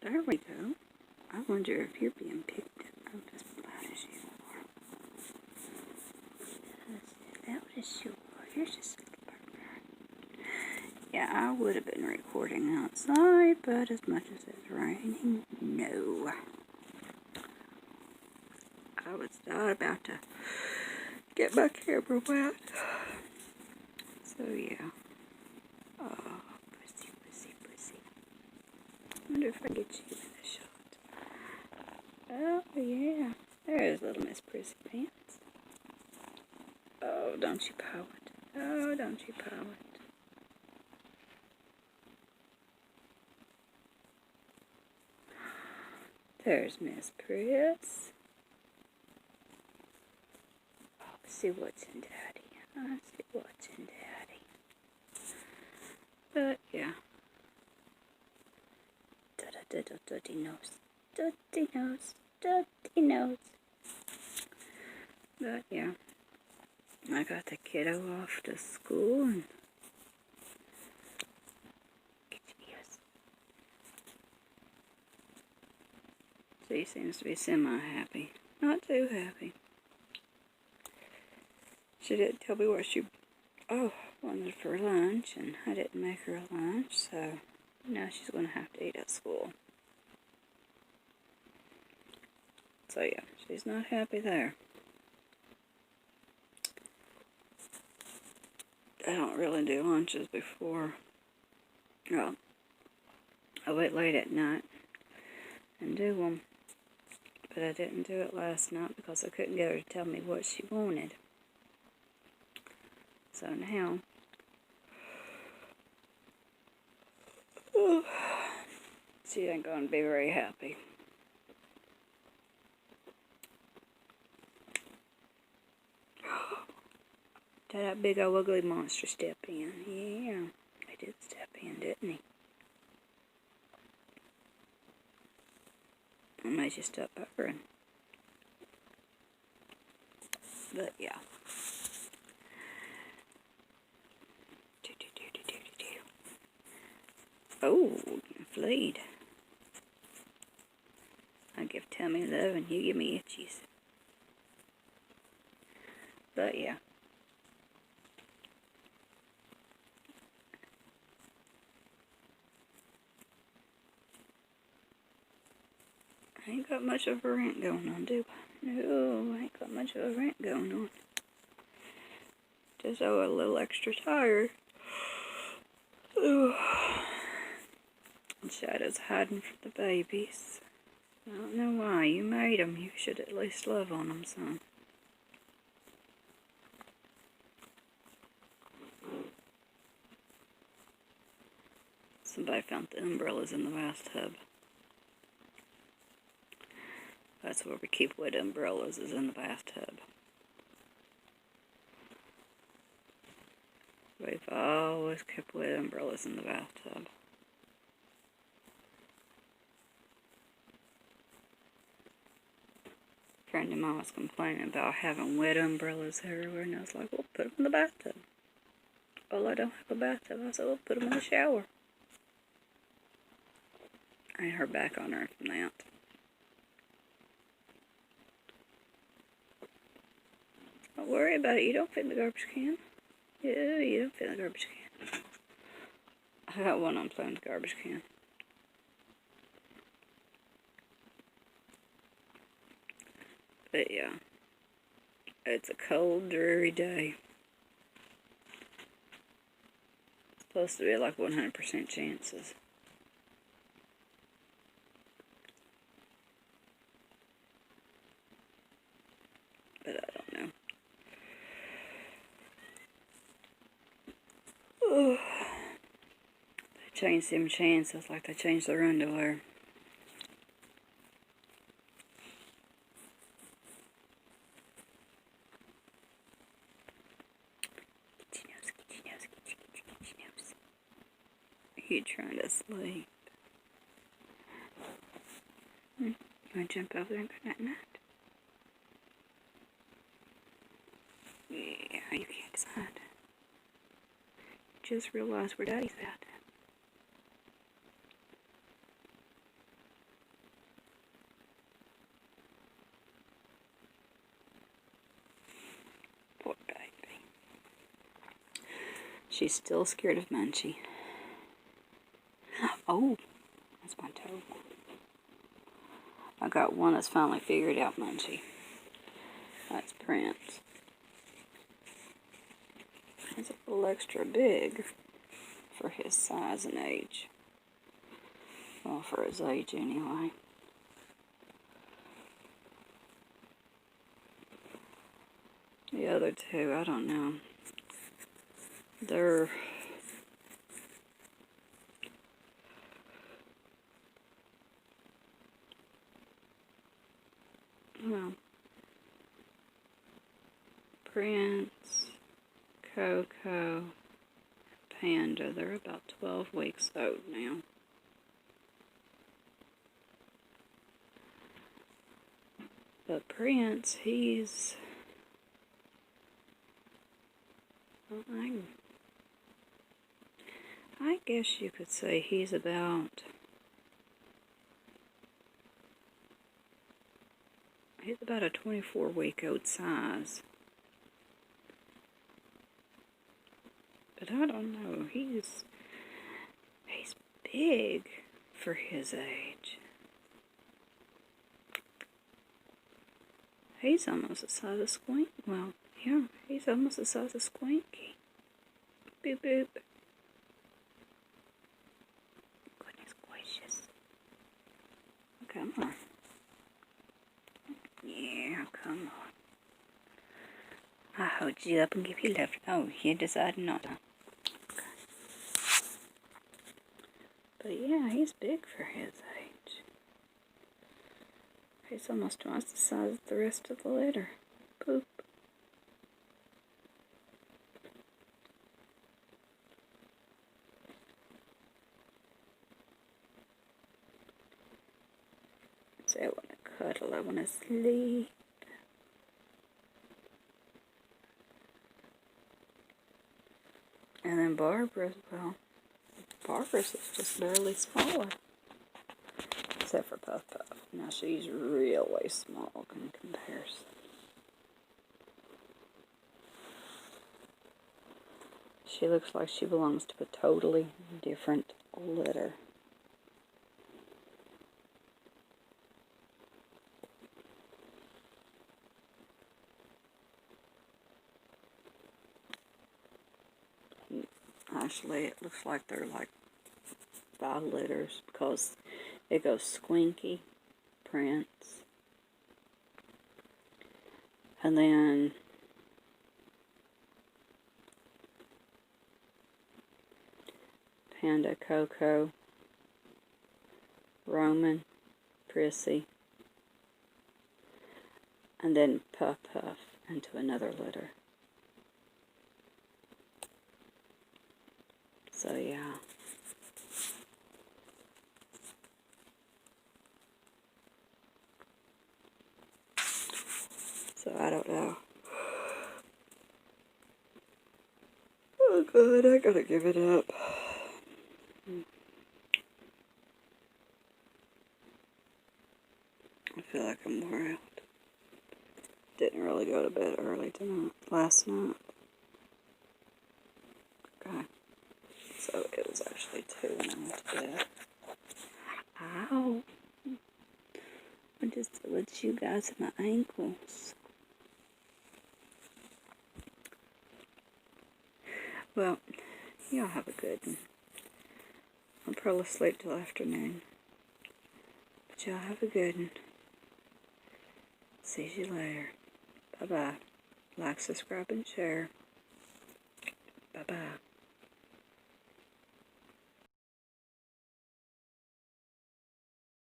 There we go. I wonder if you're being picked up as loud as you are. As loud as you are. You're just a little burger. Yeah, I would have been recording outside, but as much as it's raining, no. I was not about to get my camera wet. So yeah. Oh, pussy, pussy, pussy. I wonder if I get you in the shot. Oh yeah. There's little Miss Prissy Pants. Oh, don't you pout. Oh, don't you pout. There's Miss Priss. Oh, see what's in Daddy. I see what's in Daddy. But yeah. Dirty nose. Dirty nose. Dirty nose. But yeah. I got the kiddo off to school and she seems to be semi-happy. Not too happy. She didn't tell me what she wanted for lunch, and I didn't make her a lunch, so now she's going to have to eat at school. So yeah, she's not happy there. I don't really do lunches before. Well, I wait late at night and do them. But I didn't do it last night because I couldn't get her to tell me what she wanted. So now, she ain't going to be very happy. Did that big old ugly monster step in? Yeah, he did step in, didn't he? I made you stop buffering. But yeah. Oh, fleed. I give Tammy love and you give me itchies. But yeah. I ain't got much of a rant going on, do I? No, I ain't got much of a rant going on. Just a little extra tired. Shadow's hiding from the babies. I don't know why. You made them. You should at least love on them some. Somebody found the umbrellas in the bathtub. That's where we keep wet umbrellas, is in the bathtub. We've always kept wet umbrellas in the bathtub. A friend of mine was complaining about having wet umbrellas everywhere, and I was like, well, put them in the bathtub. Well, I don't have a bathtub. I said, well, put them in the shower. I ain't heard back on her from that. Don't worry about it. You don't fit in the garbage can. Yeah, you don't fit in the garbage can. I got one unplugged garbage can. But yeah, it's a cold, dreary day. It's supposed to be like 100% chances. But I don't know. Oh. They changed them chances like they changed their underwear. You trying to sleep? You want to jump over there and go night-night? Yeah, you can't decide. Just realize where Daddy's at. she's still scared of Munchie. Oh, that's my toe. I got one that's finally figured out Munchie. That's Prince. He's a little extra big for his size and age. Well, for his age anyway. The other two, I don't know. They're... well, Prince, Coco, Panda, they're about 12 weeks old now. But Prince, he's... I guess you could say he's about... he's about a 24-week-old size. But I don't know, he's big for his age. He's almost the size of Squink. Well, yeah, he's almost the size of Squinky. Boop boop. Goodness gracious. Come on. Yeah, come on. I'll hold you up and give you left. Oh, you decided not to. Okay. But yeah, he's big for his age. He's almost twice the size of the rest of the litter. Poop. So I want to cuddle, I want to sleep. And then Barbara's, well, Barbara's is just barely smaller. Except for Puff Puff. Now she's really small in comparison. She looks like she belongs to a totally different litter. Actually, it looks like they're like 5 litters because it goes Squinky, Prince, and then Panda, Coco, Roman, Prissy, and then Puff Puff into another litter. So yeah. So I don't know. Oh God, I gotta give it up. I feel like I'm wore out. Didn't really go to bed early last night. Okay. So it was actually 2 when I went to bed. Ow. I just let you guys my ankles. Well, y'all have a good one. I'll probably sleep till afternoon. But y'all have a good one. See you later. Bye-bye. Like, subscribe, and share. Bye-bye.